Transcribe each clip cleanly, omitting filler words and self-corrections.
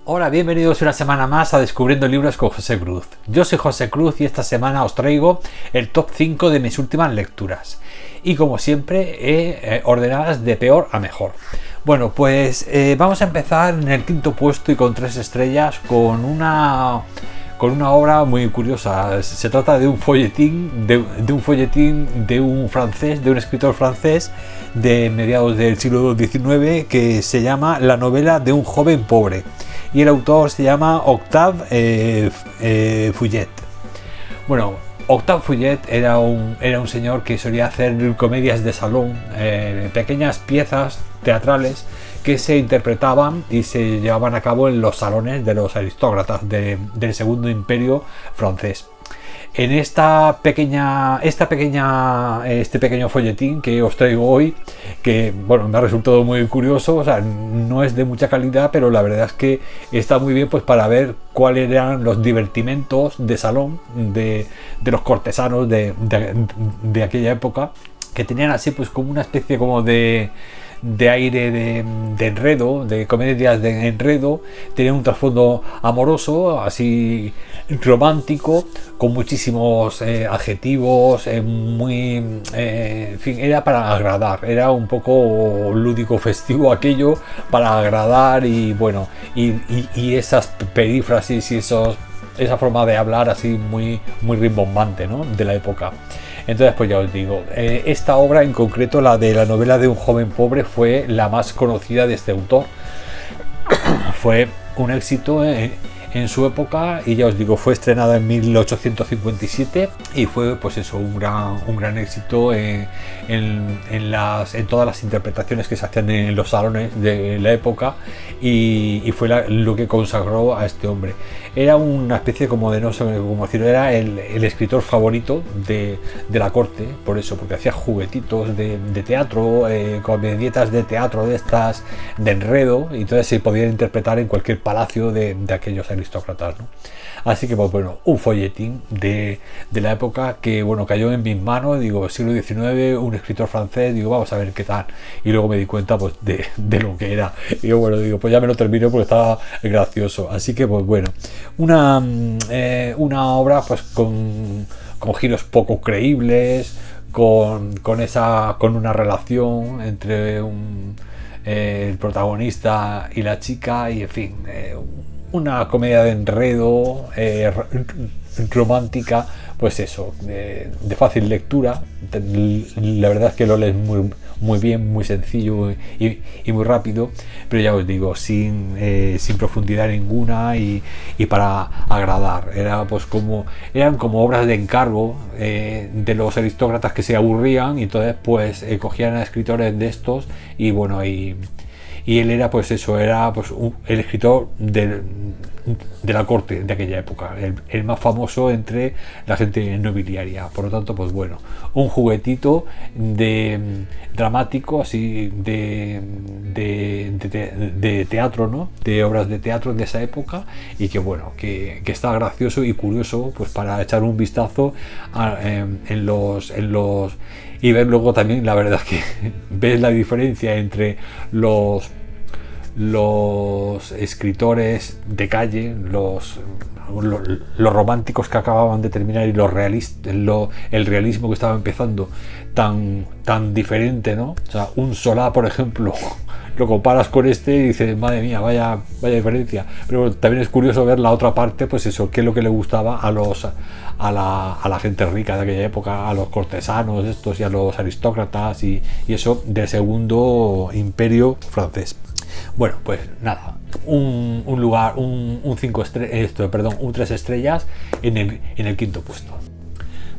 Hola, bienvenidos una semana más a Descubriendo Libros con José Cruz. Yo soy José Cruz y esta semana os traigo el top 5 de mis últimas lecturas. Y como siempre, ordenadas de peor a mejor. Bueno, pues vamos a empezar en el quinto puesto y con 3 estrellas con una obra muy curiosa. Se trata de un folletín de un francés, de un escritor francés de mediados del siglo XIX que se llama La novela de un joven pobre. Y el autor se llama Octave Feuillet. Bueno, Octave Feuillet era un señor que solía hacer comedias de salón, pequeñas piezas teatrales que se interpretaban y se llevaban a cabo en los salones de los aristócratas del Segundo Imperio francés. En este pequeño folletín que os traigo hoy, que bueno, me ha resultado muy curioso, o sea, no es de mucha calidad, pero la verdad es que está muy bien pues para ver cuáles eran los divertimentos de salón de los cortesanos de aquella época, que tenían así pues como una especie como de aire de enredo, de comedias de enredo. Tenía un trasfondo amoroso, así romántico, con muchísimos adjetivos, en fin, era para agradar, era un poco lúdico, festivo aquello, para agradar. Y bueno, y esas perífrasis y esa forma de hablar así muy rimbombante, ¿no?, de la época. Entonces, pues ya os digo, esta obra en concreto, la de La novela de un joven pobre, fue la más conocida de este autor. Fue un éxito en su época y ya os digo, fue estrenada en 1857 y fue pues eso, un gran éxito en todas las interpretaciones que se hacían en los salones de la época, y fue lo que consagró a este hombre. Era una especie como de, no sé cómo decirlo, era el escritor favorito de la corte, por eso, porque hacía juguetitos de teatro, comedietas de teatro de estas de enredo, y entonces se podían interpretar en cualquier palacio de aquellos aristócratas, ¿no? Así que pues bueno, un folletín de la época que bueno, cayó en mis manos, digo, siglo XIX, un escritor francés, digo, vamos a ver qué tal, y luego me di cuenta pues de lo que era, y yo, bueno, digo, pues ya me lo termino porque estaba gracioso. Así que pues bueno, una obra pues con giros poco creíbles, con una relación entre el protagonista y la chica, y en fin, una comedia de enredo, romántica, pues eso, de fácil lectura. La verdad es que lo lees muy bien, muy sencillo y muy rápido, pero ya os digo, sin profundidad ninguna, y para agradar. Eran como obras de encargo de los aristócratas que se aburrían, y entonces pues cogían a escritores de estos, y bueno, y él era pues eso, era pues el escritor de la corte de aquella época, el más famoso entre la gente nobiliaria. Por lo tanto, pues bueno, un juguetito dramático, así de teatro, ¿no?, de obras de teatro de esa época, y que bueno, que está gracioso y curioso pues para echar un vistazo en los y ver luego también, la verdad, que ves la diferencia entre los escritores de calle, los románticos que acababan de terminar, y el realismo que estaba empezando, tan diferente, ¿no? O sea, un Solá, por ejemplo, lo comparas con este y dices, madre mía, vaya diferencia. Pero también es curioso ver la otra parte, pues eso, qué es lo que le gustaba a la gente rica de aquella época, a los cortesanos estos y a los aristócratas, y eso del Segundo Imperio francés. Bueno, pues nada, un 3 estrellas en el quinto puesto.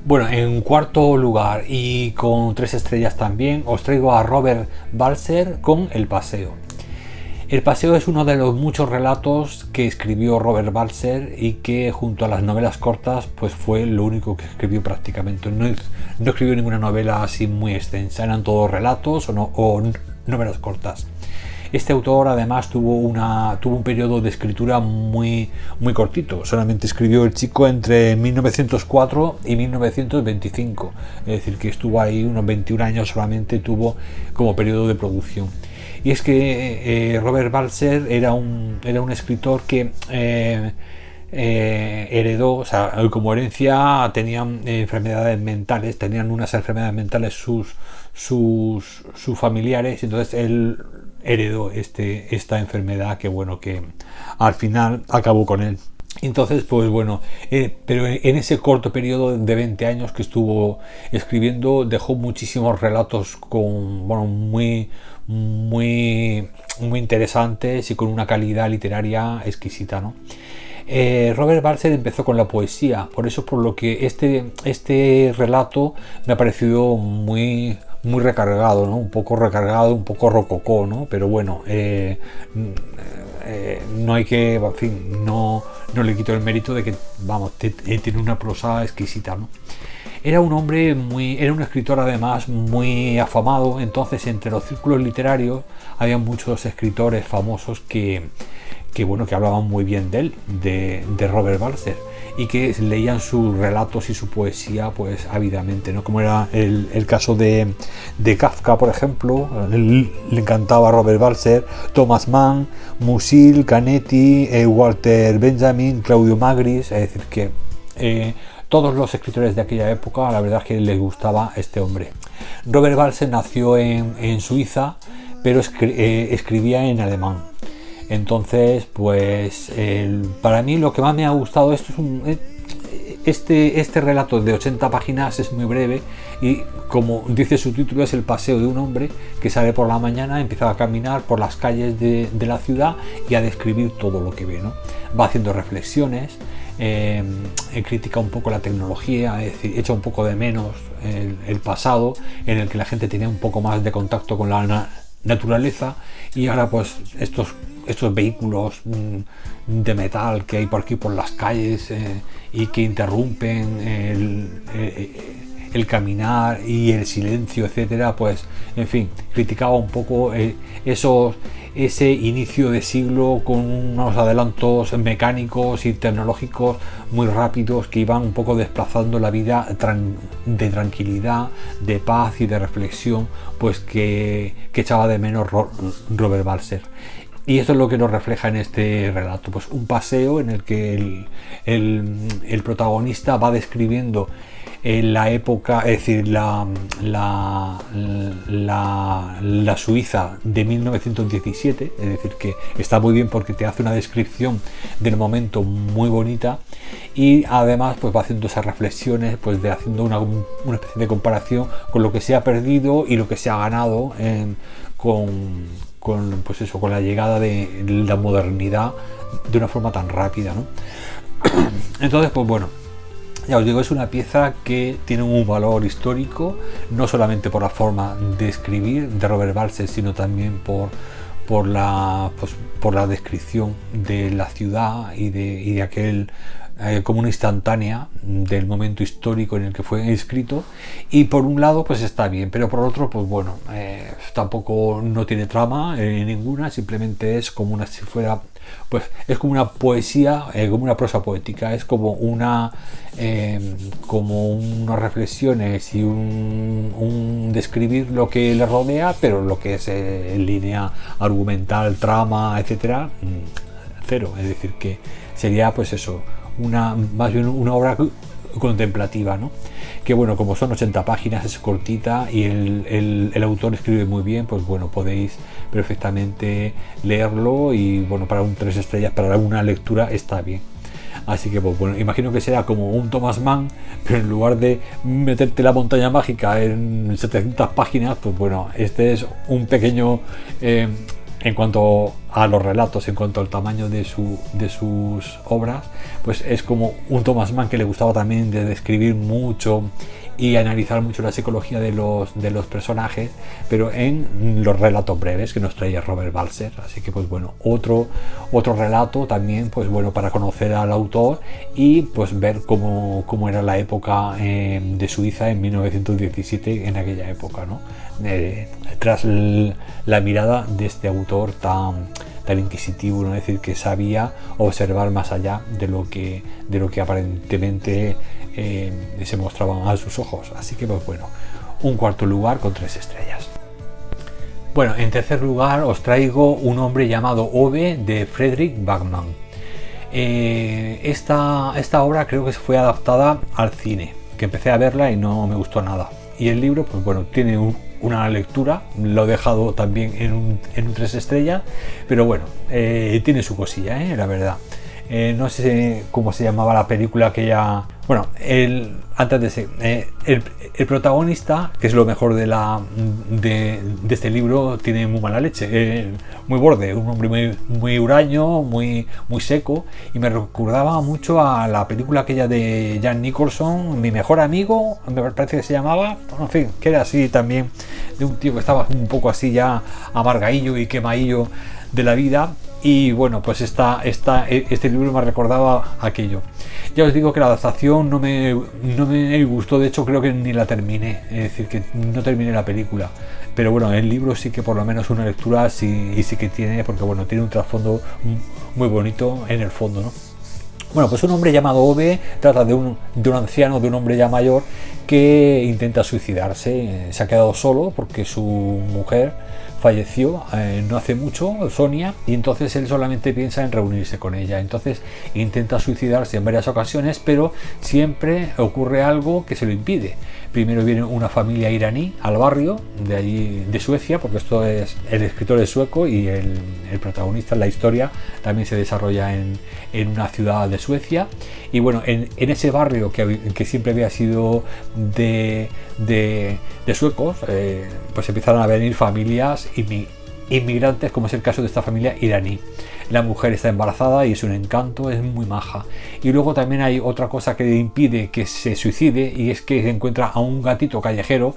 Bueno, en cuarto lugar y con 3 estrellas también, os traigo a Robert Balser con El paseo. El paseo es uno de los muchos relatos que escribió Robert Balser, y que junto a las novelas cortas pues fue lo único que escribió prácticamente. No escribió ninguna novela así muy extensa, eran todos relatos o novelas cortas. Este autor además tuvo un periodo de escritura muy cortito. Solamente escribió el chico entre 1904 y 1925. Es decir, que estuvo ahí unos 21 años solamente tuvo como periodo de producción. y es que Robert Balser era un escritor que heredó, o sea, como herencia tenían enfermedades mentales, tenían unas enfermedades mentales sus familiares, entonces él heredó esta enfermedad que bueno, que al final acabó con él. Entonces, pues bueno, pero en ese corto periodo de 20 años que estuvo escribiendo, dejó muchísimos relatos con, bueno, muy interesantes y con una calidad literaria exquisita, ¿no? Robert Balser empezó con la poesía, por eso por lo que este relato me ha parecido muy recargado, ¿no? Un poco recargado, un poco rococó, ¿no? Pero bueno, no hay que, en fin, no le quito el mérito de que, vamos, tiene una prosa exquisita, ¿no? Era un hombre era un escritor además muy afamado, entonces entre los círculos literarios había muchos escritores famosos que bueno, que hablaban muy bien de él, de Robert Balser, y que leían sus relatos y su poesía pues ávidamente, ¿no? Como era el caso de Kafka, por ejemplo. Le encantaba a Robert Balser, Thomas Mann, Musil, Canetti, Walter Benjamin, Claudio Magris, es decir que todos los escritores de aquella época, la verdad es que les gustaba este hombre. Robert Balser nació en Suiza, pero escribía en alemán. Entonces, pues para mí lo que más me ha gustado este relato de 80 páginas es muy breve y, como dice su título, es el paseo de un hombre que sale por la mañana, empieza a caminar por las calles de la ciudad y a describir todo lo que ve, ¿no? Va haciendo reflexiones, critica un poco la tecnología, es decir, echa un poco de menos el pasado en el que la gente tenía un poco más de contacto con la naturaleza, y ahora pues estos vehículos de metal que hay por aquí por las calles y que interrumpen el caminar y el silencio, etcétera, pues en fin, criticaba un poco ese inicio de siglo con unos adelantos mecánicos y tecnológicos muy rápidos que iban un poco desplazando la vida de tranquilidad, de paz y de reflexión, pues que echaba de menos Robert Balser. Y eso es lo que nos refleja en este relato, pues un paseo en el que el protagonista va describiendo la época, es decir, la Suiza de 1917, es decir, que está muy bien porque te hace una descripción del momento muy bonita, y además pues va haciendo esas reflexiones, pues haciendo una especie de comparación con lo que se ha perdido y lo que se ha ganado pues eso, con la llegada de la modernidad de una forma tan rápida, ¿no? Entonces, pues bueno, ya os digo, es una pieza que tiene un valor histórico, no solamente por la forma de escribir de Robert Balser, sino también por la descripción de la ciudad y de aquel como una instantánea del momento histórico en el que fue escrito. Y por un lado pues está bien, pero por otro pues bueno, tampoco no tiene trama ninguna, simplemente es como si fuera, pues es como una poesía, como una prosa poética, es como unas reflexiones y un describir lo que le rodea, pero lo que es en línea argumental, trama, etcétera, cero. Es decir, que sería pues eso, más bien una obra contemplativa, ¿no? Que bueno, como son 80 páginas, es cortita y el autor escribe muy bien, pues bueno, podéis perfectamente leerlo, y bueno, para un 3 estrellas, para una lectura está bien. Así que pues bueno, imagino que será como un Thomas Mann, pero en lugar de meterte la montaña mágica en 700 páginas, pues bueno, este es un pequeño en cuanto a los relatos, en cuanto al tamaño de sus obras, pues es como un Thomas Mann, que le gustaba también de describir mucho y analizar mucho la psicología de los personajes, pero en los relatos breves que nos traía Robert Balser. Así que pues bueno, otro relato también, pues bueno, para conocer al autor y pues ver cómo era la época de Suiza en 1917, en aquella época, ¿no? Tras la mirada de este autor tan inquisitivo, ¿no? Es decir, que sabía observar más allá de lo que aparentemente se mostraban a sus ojos. Así que pues bueno, un cuarto lugar con 3 estrellas. Bueno, en tercer lugar os traigo Un hombre llamado Ove de Fredrik Backman. Esta obra creo que fue adaptada al cine, que empecé a verla y no me gustó nada. Y el libro, pues bueno, tiene una lectura, lo he dejado también en un 3 estrellas, pero bueno, tiene su cosilla, la verdad. No sé cómo se llamaba la película que ya... Bueno, antes de ese, el protagonista, que es lo mejor de este libro, tiene muy mala leche, muy borde, un hombre muy huraño, muy seco, y me recordaba mucho a la película aquella de Jack Nicholson, Mi mejor amigo, me parece que se llamaba, en fin, que era así también, de un tío que estaba un poco así ya amargaillo y quemaillo de la vida. Y bueno, pues este libro me recordaba aquello. Ya os digo que la adaptación no me gustó, de hecho creo que ni la terminé, es decir, que no terminé la película. Pero bueno, el libro sí que por lo menos una lectura sí que tiene, porque bueno, tiene un trasfondo muy bonito en el fondo, ¿no? Bueno, pues Un hombre llamado Ove trata de un anciano, de un hombre ya mayor que intenta suicidarse. Se ha quedado solo porque su mujer falleció no hace mucho, Sonia, y entonces él solamente piensa en reunirse con ella. Entonces intenta suicidarse en varias ocasiones, pero siempre ocurre algo que se lo impide. Primero viene una familia iraní al barrio de allí, de Suecia, porque esto es, el escritor es sueco y el protagonista, la historia también se desarrolla en una ciudad de Suecia. Y bueno, en ese barrio que siempre había sido de suecos, pues empezaron a venir familias inmigrantes, como es el caso de esta familia iraní. La mujer está embarazada y es un encanto, es muy maja. Y luego también hay otra cosa que le impide que se suicide, y es que se encuentra a un gatito callejero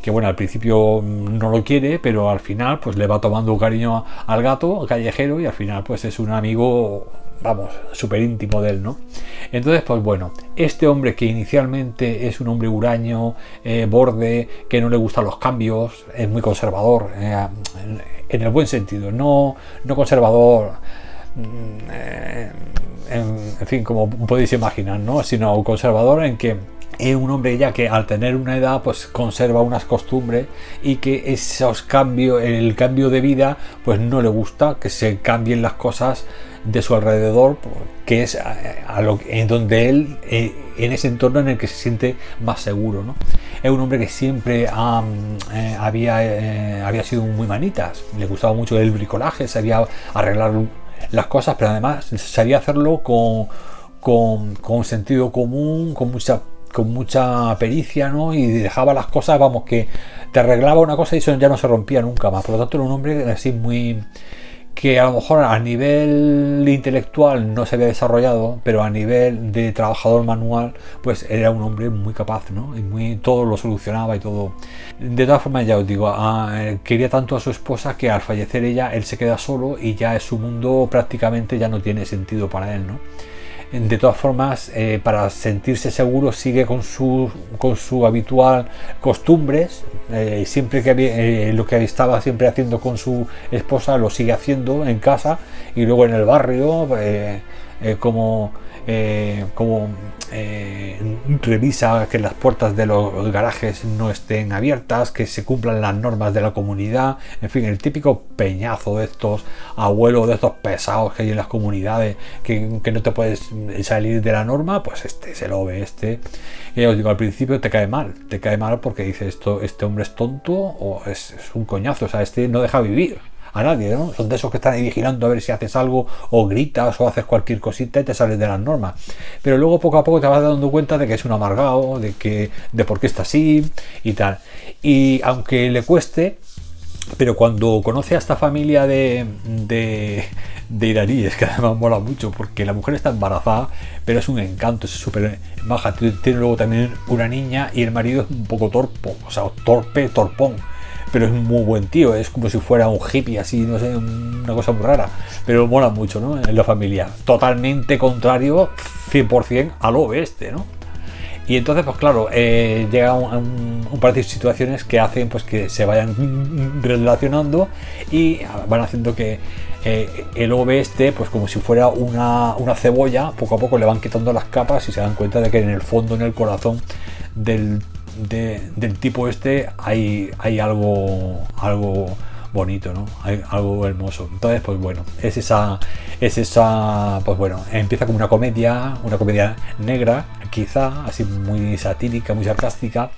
que bueno, al principio no lo quiere, pero al final pues le va tomando cariño al gato callejero y al final pues es un amigo, vamos, súper íntimo de él, ¿no? Entonces, pues bueno, este hombre que inicialmente es un hombre huraño, borde, que no le gustan los cambios, es muy conservador, en el buen sentido, no conservador, en fin, como podéis imaginar, ¿no? Sino conservador en que es un hombre ya que al tener una edad pues conserva unas costumbres y que el cambio de vida pues no le gusta, que se cambien las cosas de su alrededor, que es en donde él, en ese entorno en el que se siente más seguro, ¿no? Es un hombre que siempre había sido muy manitas, le gustaba mucho el bricolaje, sabía arreglar las cosas, pero además sabía hacerlo con sentido común, con mucha pericia, ¿no? Y dejaba las cosas, vamos, que te arreglaba una cosa y eso ya no se rompía nunca más. Por lo tanto era un hombre así que a lo mejor a nivel intelectual no se había desarrollado, pero a nivel de trabajador manual pues era un hombre muy capaz, ¿no? Y todo lo solucionaba y todo. De todas formas, ya os digo, quería tanto a su esposa que al fallecer ella, él se queda solo y ya su mundo prácticamente ya no tiene sentido para él, ¿no? De todas formas, para sentirse seguro sigue con su habitual costumbres, siempre que lo que estaba siempre haciendo con su esposa lo sigue haciendo en casa, y luego en el barrio como revisa que las puertas de los garajes no estén abiertas, que se cumplan las normas de la comunidad, en fin, el típico peñazo de estos abuelos, de estos pesados que hay en las comunidades, que no te puedes salir de la norma, pues se lo ve y ya os digo, al principio te cae mal porque dices, este hombre es tonto o es un coñazo, o sea, no deja vivir a nadie, ¿no? Son de esos que están ahí vigilando a ver si haces algo o gritas o haces cualquier cosita y te sales de las normas. Pero luego poco a poco te vas dando cuenta de que es un amargado, de por qué está así y tal. Y aunque le cueste, pero cuando conoce a esta familia de iraníes, que además mola mucho porque la mujer está embarazada, pero es un encanto, es súper maja. Tiene luego también una niña y el marido es un poco torpón. Pero es un muy buen tío, es como si fuera un hippie así, no sé, una cosa muy rara, pero mola mucho, ¿no? En la familia, totalmente contrario 100% a lo oeste, ¿no? Y entonces, pues claro, llega un par de situaciones que hacen pues que se vayan relacionando y van haciendo que el oeste, pues como si fuera una cebolla, poco a poco le van quitando las capas y se dan cuenta de que en el fondo, en el corazón del tipo hay algo bonito, ¿no? Hay algo hermoso. Entonces, pues bueno, es esa, pues bueno, empieza como una comedia negra, quizá, así muy satírica, muy sarcástica.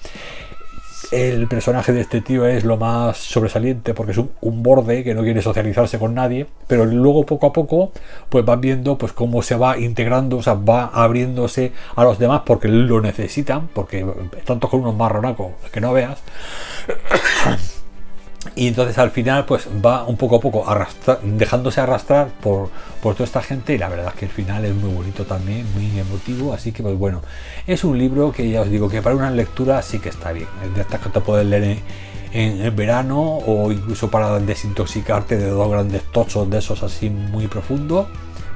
El personaje de este tío es lo más sobresaliente porque es un borde que no quiere socializarse con nadie, pero luego poco a poco pues van viendo pues cómo se va integrando, o sea, va abriéndose a los demás porque lo necesitan, porque tanto con unos marronacos que no veas. Y entonces al final pues va un poco a poco dejándose arrastrar por toda esta gente, y la verdad es que el final es muy bonito también, muy emotivo. Así que pues bueno, es un libro que ya os digo que para una lectura sí que está bien, es de estas que te puedes leer en verano, o incluso para desintoxicarte de dos grandes tochos de esos así muy profundos,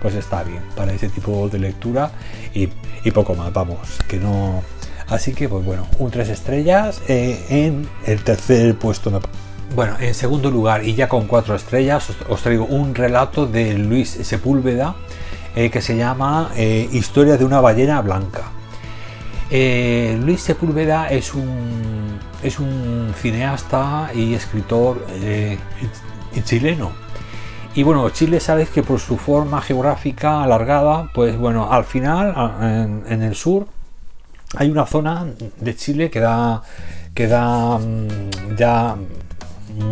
pues está bien para ese tipo de lectura y poco más, vamos, que no. Así que pues bueno, un 3 estrellas. En el tercer puesto bueno, en segundo lugar, y ya con 4 estrellas, os traigo un relato de Luis Sepúlveda que se llama Historia de una ballena blanca. Luis Sepúlveda es un cineasta y escritor chileno. Y bueno, Chile, sabes que por su forma geográfica alargada, pues bueno, al final, en el sur, hay una zona de Chile que da ya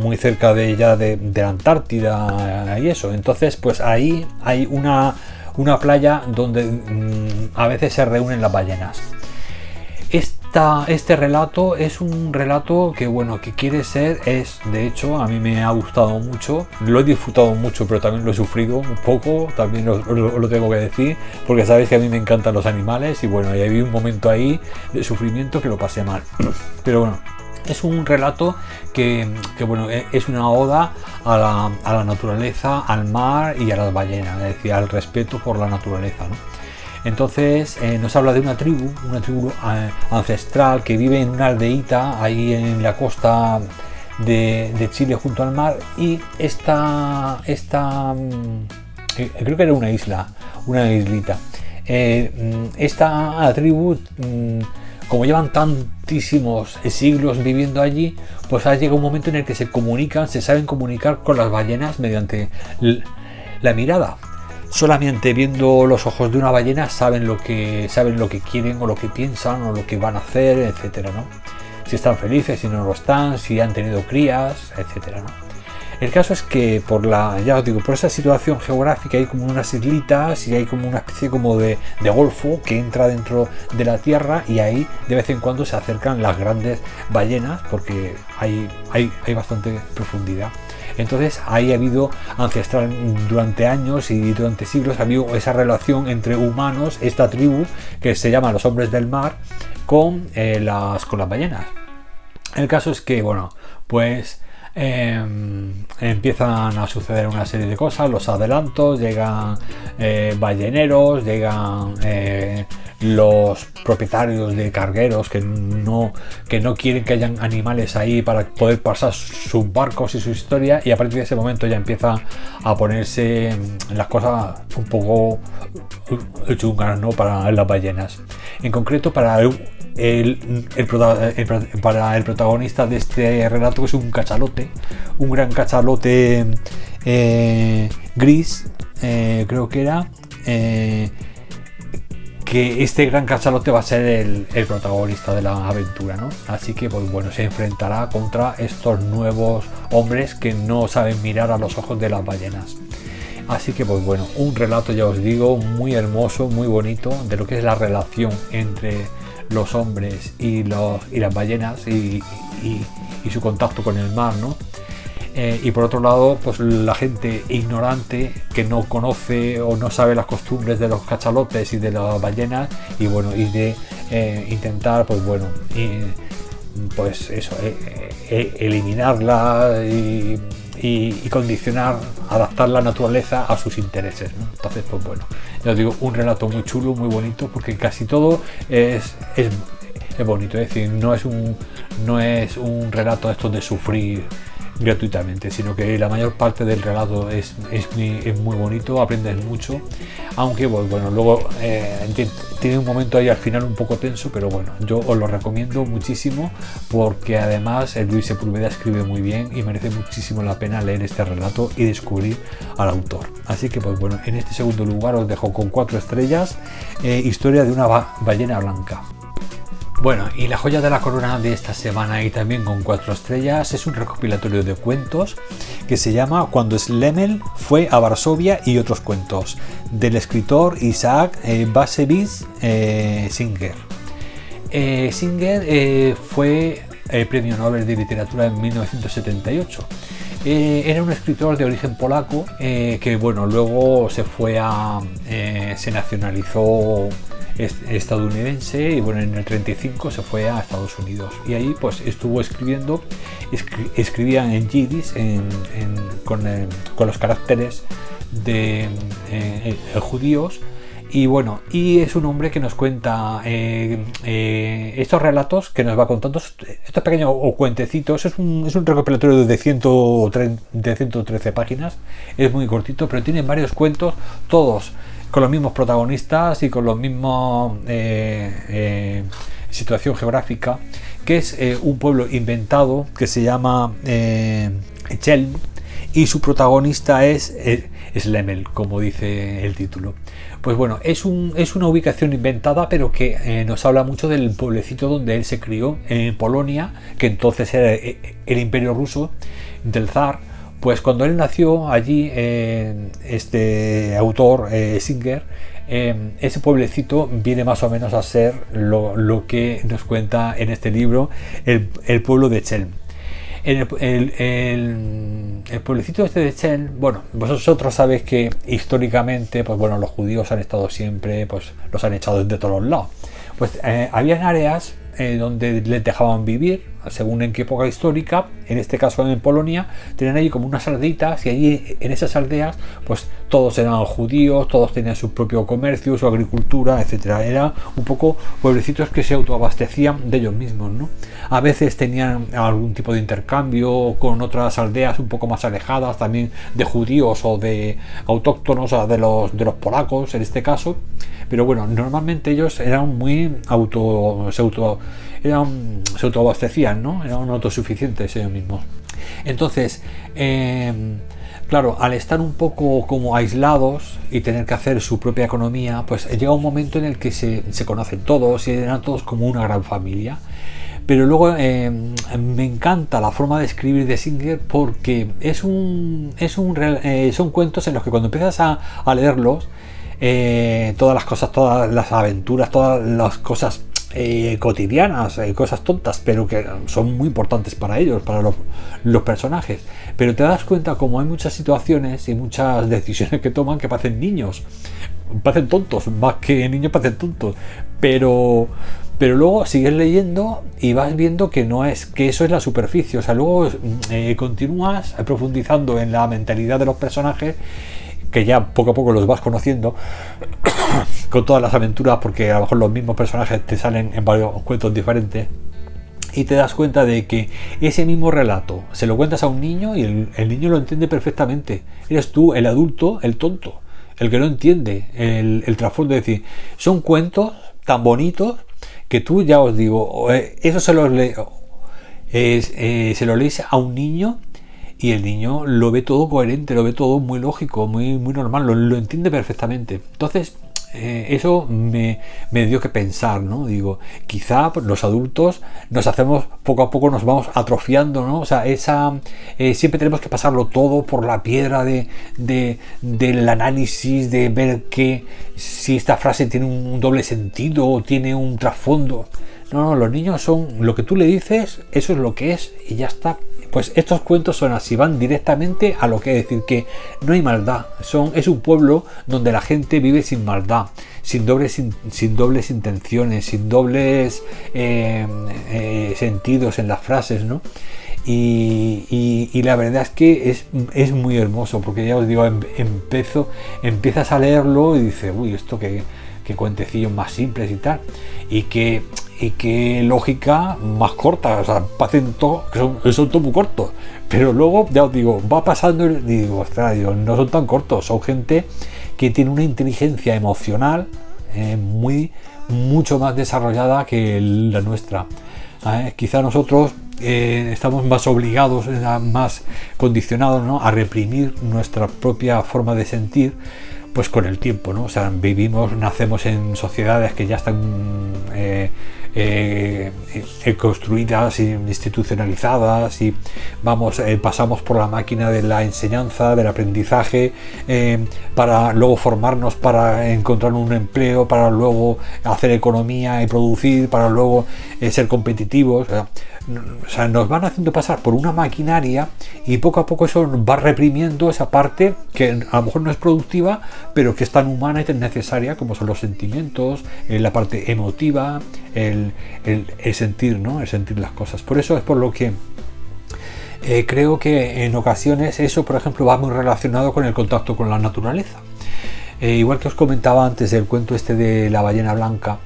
muy cerca de la Antártida y eso. Entonces pues ahí hay una playa donde a veces se reúnen las ballenas. Este relato es un relato que bueno, que quiere ser, de hecho a mí me ha gustado mucho, lo he disfrutado mucho, pero también lo he sufrido un poco, también os lo tengo que decir, porque sabéis que a mí me encantan los animales, y bueno, y había un momento ahí de sufrimiento que lo pasé mal. Pero bueno, es un relato que bueno, es una oda a la naturaleza, al mar y a las ballenas, es decir, al respeto por la naturaleza, ¿no? Entonces nos habla de una tribu ancestral que vive en una aldeíta ahí en la costa de Chile junto al mar, y esta creo que era una islita. Esta tribu, como llevan tantísimos siglos viviendo allí, pues ha llegado un momento en el que se saben comunicar con las ballenas mediante la mirada. Solamente viendo los ojos de una ballena saben lo que quieren, o lo que piensan, o lo que van a hacer, etcétera, ¿no? Si están felices, si no lo están, si han tenido crías, etcétera, ¿no? El caso es que por esa situación geográfica hay como unas islitas y hay como una especie como de golfo que entra dentro de la tierra, y ahí de vez en cuando se acercan las grandes ballenas porque hay bastante profundidad. Entonces ahí ha habido ancestral durante años y durante siglos, ha habido esa relación entre humanos, esta tribu que se llama los hombres del mar, con las ballenas. El caso es que bueno, pues empiezan a suceder una serie de cosas, los adelantos, llegan balleneros, llegan los propietarios de cargueros que no quieren que hayan animales ahí para poder pasar sus barcos y su historia, y a partir de ese momento ya empiezan a ponerse las cosas un poco chungas, ¿no? Para las ballenas. En concreto para el protagonista de este relato, que es un cachalote, un gran cachalote gris, creo que era, que este gran cachalote va a ser el protagonista de la aventura, ¿no? Así que pues bueno, se enfrentará contra estos nuevos hombres que no saben mirar a los ojos de las ballenas. Así que pues bueno, un relato, ya os digo, muy hermoso, muy bonito, de lo que es la relación entre los hombres y las ballenas y su contacto con el mar, ¿no? Y por otro lado, pues la gente ignorante que no conoce o no sabe las costumbres de los cachalotes y de las ballenas, y bueno, y de intentar, pues bueno, pues eso, eliminarla y condicionar, adaptar la naturaleza a sus intereses, ¿no? Entonces pues bueno, ya os digo, un relato muy chulo, muy bonito, porque casi todo es bonito, es decir, no es un relato esto de sufrir gratuitamente, sino que la mayor parte del relato es muy bonito, aprendes mucho, aunque bueno, luego tiene un momento ahí al final un poco tenso, pero bueno, yo os lo recomiendo muchísimo porque además Luis Sepúlveda escribe muy bien y merece muchísimo la pena leer este relato y descubrir al autor. Así que pues bueno, en este segundo lugar os dejo con 4 estrellas, Historia de una ballena blanca. Bueno, y la joya de la corona de esta semana, y también con 4 estrellas, es un recopilatorio de cuentos que se llama Cuando Schlemel fue a Varsovia y otros cuentos, del escritor Isaac Bashevis Singer. Singer fue premio Nobel de Literatura en 1978. Era un escritor de origen polaco que bueno, luego se nacionalizó estadounidense y bueno, en el 35 se fue a Estados Unidos y ahí pues estuvo escribía en yiddish con los caracteres de judíos. Y bueno, y es un hombre que nos cuenta estos relatos que nos va contando, estos pequeños cuentecitos. Es un recopilatorio de 113 páginas, es muy cortito, pero tiene varios cuentos, todos con los mismos protagonistas y con los mismos situación geográfica, que es un pueblo inventado que se llama Chelm, y su protagonista es Schlemel, como dice el título. Pues bueno, es una ubicación inventada, pero que nos habla mucho del pueblecito donde él se crió, en Polonia, que entonces era el Imperio Ruso del Zar. Pues cuando él nació allí, este autor, Singer, ese pueblecito viene más o menos a ser lo que nos cuenta en este libro el pueblo de Chelm. El pueblecito este de Chelm, bueno, vosotros sabéis que históricamente, pues bueno, los judíos han estado siempre, pues los han echado de todos los lados. Pues habían áreas donde les dejaban vivir, según en qué época histórica. En este caso en Polonia tenían ahí como unas aldeitas, y allí en esas aldeas pues todos eran judíos, todos tenían su propio comercio, su agricultura, etcétera. Era un poco pueblecitos que se autoabastecían de ellos mismos, ¿no? A veces tenían algún tipo de intercambio con otras aldeas un poco más alejadas, también de judíos o de autóctonos, o de los polacos en este caso. Pero bueno, normalmente ellos eran muy se autoabastecían, ¿no? Eran autosuficientes ellos mismos. Entonces, claro, al estar un poco como aislados y tener que hacer su propia economía, pues llega un momento en el que se conocen todos y eran todos como una gran familia. Pero luego me encanta la forma de escribir de Singer, porque son cuentos en los que cuando empiezas a leerlos, todas las cosas, todas las aventuras, todas las cosas cotidianas, cosas tontas, pero que son muy importantes para ellos, para los personajes. Pero te das cuenta como hay muchas situaciones y muchas decisiones que toman que parecen niños, parecen tontos, más que niños parecen tontos, pero luego sigues leyendo y vas viendo que no es, que eso es la superficie. O sea, luego continúas profundizando en la mentalidad de los personajes, que ya poco a poco los vas conociendo con todas las aventuras, porque a lo mejor los mismos personajes te salen en varios cuentos diferentes, y te das cuenta de que ese mismo relato se lo cuentas a un niño y el niño lo entiende perfectamente. Eres tú, el adulto, el tonto, el que no entiende el trasfondo. Es decir, son cuentos tan bonitos que tú, ya os digo, eso se lo lees a un niño, y el niño lo ve todo coherente, lo ve todo muy lógico, muy normal, lo entiende perfectamente. Entonces, eso me dio que pensar, ¿no? Digo, quizá los adultos nos hacemos, poco a poco nos vamos atrofiando, ¿no? O sea, siempre tenemos que pasarlo todo por la piedra del análisis, de ver que si esta frase tiene un doble sentido o tiene un trasfondo. No, los niños son lo que tú le dices, eso es lo que es y ya está. Pues estos cuentos son así, van directamente a lo que es, decir, que no hay maldad. Es un pueblo donde la gente vive sin maldad, sin dobles intenciones, sin dobles sentidos en las frases, ¿no? Y la verdad es que es muy hermoso, porque ya os digo, empiezas a leerlo y dices, uy, esto qué cuentecillos más simples y tal, y que y qué lógica más corta. O sea, parecen que son todos muy cortos, pero luego ya os digo, va pasando y digo, ostras, digo, no son tan cortos, son gente que tiene una inteligencia emocional mucho más desarrollada que la nuestra. Quizá nosotros estamos más obligados, más condicionados, ¿no?, a reprimir nuestra propia forma de sentir, pues con el tiempo, ¿no? O sea, nacemos en sociedades que ya están construidas e institucionalizadas, y pasamos por la máquina de la enseñanza, del aprendizaje, para luego formarnos, para encontrar un empleo, para luego hacer economía y producir, para luego ser competitivos. O sea, nos van haciendo pasar por una maquinaria, y poco a poco eso va reprimiendo esa parte que a lo mejor no es productiva, pero que es tan humana y tan necesaria, como son los sentimientos, la parte emotiva, el sentir, ¿no?, el sentir las cosas. Por eso es por lo que creo que en ocasiones eso, por ejemplo, va muy relacionado con el contacto con la naturaleza. Igual que os comentaba antes del cuento este de la ballena blanca,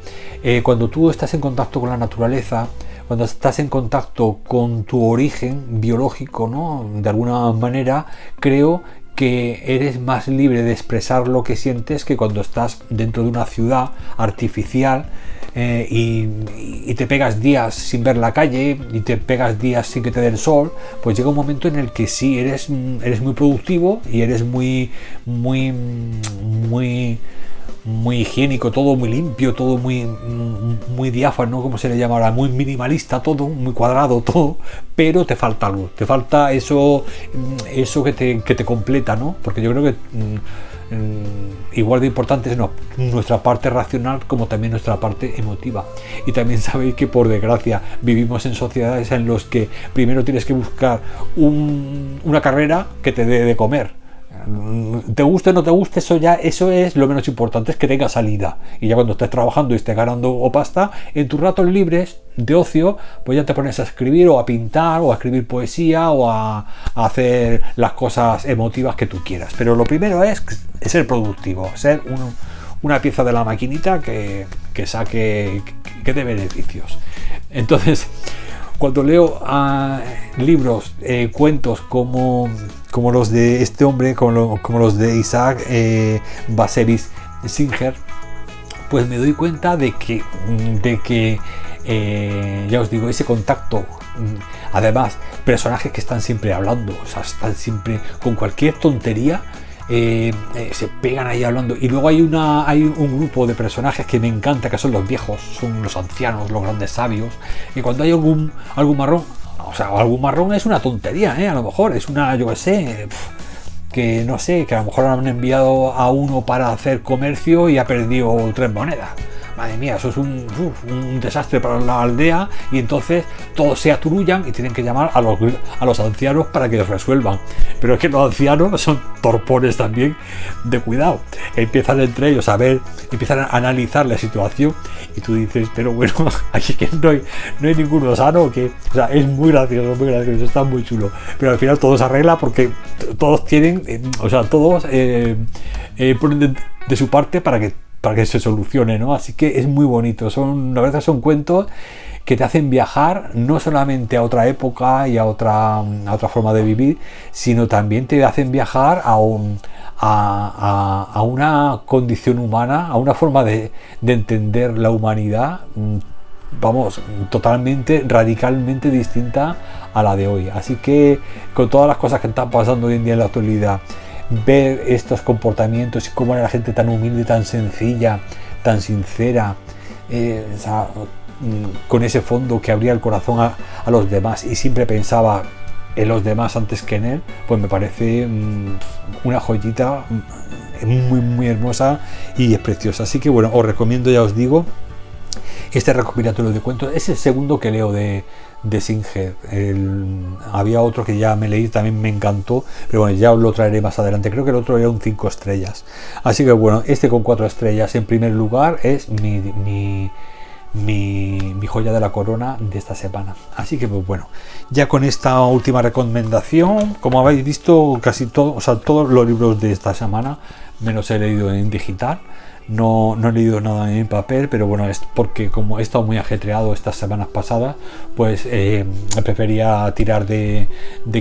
cuando tú estás en contacto con la naturaleza, cuando estás en contacto con tu origen biológico, ¿no?, de alguna manera, creo que eres más libre de expresar lo que sientes que cuando estás dentro de una ciudad artificial, y te pegas días sin ver la calle, y te pegas días sin que te dé el sol. Pues llega un momento en el que sí, eres muy productivo, y eres muy higiénico, todo muy limpio, todo muy diáfano, como se le llama ahora, muy minimalista, todo muy cuadrado, todo, pero te falta algo, te falta eso que te completa, ¿no? Porque yo creo que igual de importante es nuestra parte racional como también nuestra parte emotiva. Y también sabéis que, por desgracia, vivimos en sociedades en las que primero tienes que buscar una carrera que te dé de comer. Te guste o no te guste, eso es lo menos importante, es que tenga salida. Y ya cuando estés trabajando y estés ganando pasta, en tus ratos libres de ocio, pues ya te pones a escribir, o a pintar, o a escribir poesía, o a hacer las cosas emotivas que tú quieras. Pero lo primero es ser productivo, ser una pieza de la maquinita que dé beneficios. Entonces, cuando leo libros, cuentos como los de este hombre, como los de Isaac Bashevis Singer, pues me doy cuenta de que ya os digo, ese contacto, además, personajes que están siempre hablando, o sea, están siempre con cualquier tontería, se pegan ahí hablando. Y luego hay un grupo de personajes que me encanta, que son los viejos, son los ancianos, los grandes sabios, y cuando hay algún marrón, o sea, algún marrón es una tontería, a lo mejor es una, yo qué sé, que no sé, que a lo mejor han enviado a uno para hacer comercio y ha perdido 3 monedas. Madre mía, eso es un desastre para la aldea, y entonces todos se aturullan y tienen que llamar a los ancianos para que los resuelvan. Pero es que los ancianos son torpones también, de cuidado. Empiezan entre ellos empiezan a analizar la situación, y tú dices, pero bueno, aquí que no hay ninguno sano, que, o sea, es muy gracioso, está muy chulo. Pero al final todo se arregla porque todos tienen, todos ponen de su parte para que se solucione, ¿no? Así que es muy bonito. La verdad, son cuentos que te hacen viajar no solamente a otra época y a otra forma de vivir, sino también te hacen viajar a una condición humana, a una forma de entender la humanidad, vamos, totalmente, radicalmente distinta a la de hoy. Así que, con todas las cosas que están pasando hoy en día en la actualidad, ver estos comportamientos y cómo era la gente tan humilde, tan sencilla, tan sincera, con ese fondo que abría el corazón a los demás y siempre pensaba en los demás antes que en él, pues me parece una joyita muy, muy hermosa y es preciosa. Así que bueno, os recomiendo, ya os digo, este recopilatorio de cuentos. Es el segundo que leo de Singer. Había otro que ya me leí, también me encantó, pero bueno, ya os lo traeré más adelante. Creo que el otro era un 5 estrellas. Así que bueno, este con 4 estrellas en primer lugar es mi joya de la corona de esta semana. Así que pues bueno, ya con esta última recomendación, como habéis visto, casi todos los libros de esta semana me los he leído en digital. No he leído nada en papel, pero bueno, es porque como he estado muy ajetreado estas semanas pasadas, pues prefería tirar de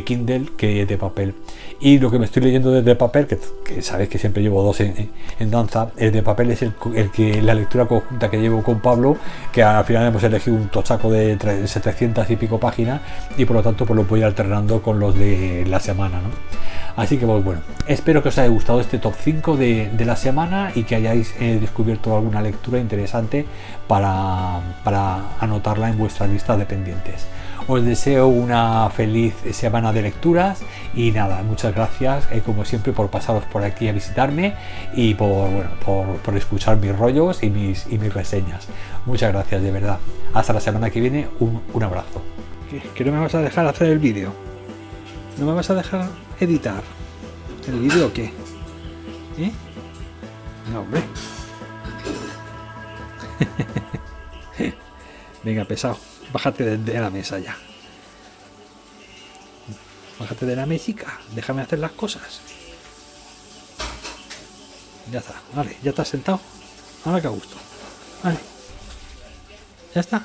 Kindle que de papel. Y lo que me estoy leyendo desde papel, que sabéis que siempre llevo dos en danza, el de papel es el que la lectura conjunta que llevo con Pablo, que al final hemos elegido un tochaco de 700 y pico páginas, y por lo tanto pues lo voy alternando con los de la semana, ¿no? Así que pues, bueno, espero que os haya gustado este top 5 de la semana y que hayáis descubierto alguna lectura interesante para anotarla en vuestra lista de pendientes. Os deseo una feliz semana de lecturas y nada, muchas gracias como siempre por pasaros por aquí a visitarme y por escuchar mis rollos y mis reseñas. Muchas gracias, de verdad. Hasta la semana que viene, un abrazo. ¿Que no me vas a dejar hacer el vídeo? ¿No me vas a dejar editar el vídeo o qué? ¿Eh? No, hombre. Venga, pesado, bájate de la mesa ya. Bájate de la mesica, déjame hacer las cosas. Ya está, vale, ya te has sentado. Ahora que a gusto. Vale. Ya está.